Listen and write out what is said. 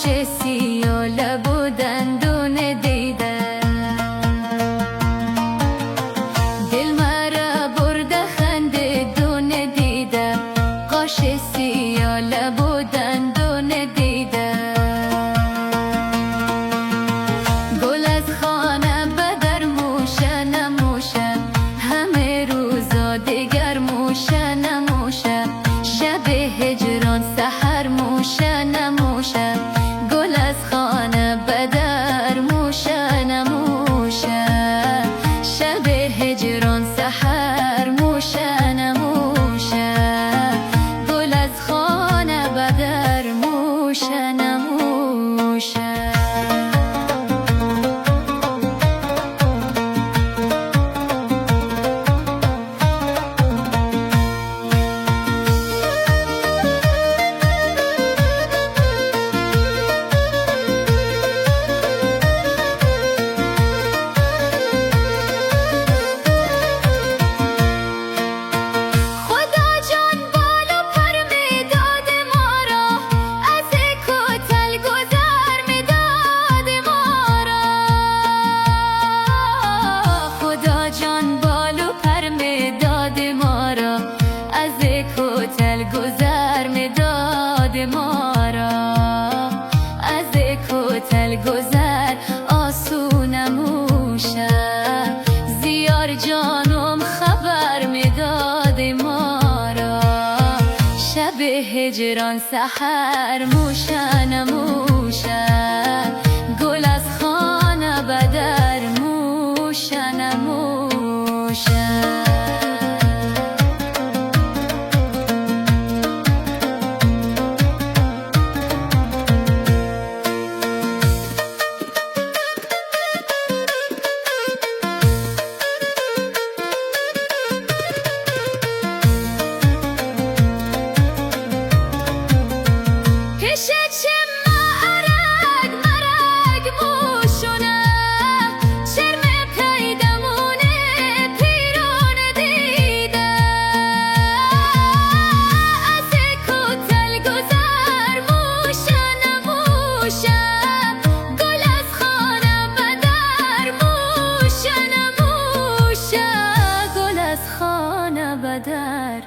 سیاه لب و دندون دیده، دل مرا برده خنده دون دیده، قاش سیاه لب و دندون دیده. گل از خانه بدر موشه نموشه، همه روزا دیگر موشه نموشه، شب هجران سحر موشه نموشه، گل از خانه بدر موشه نموشه، شب هجران سحر موشه نموشه، گل از خانه بدر موشه نموشه. گذر آسون نموشه، زیار جانم خبر میداد ما را، شب هجران سحر موشه نموشه، گل از خانه بدر موشه نموشه. بدر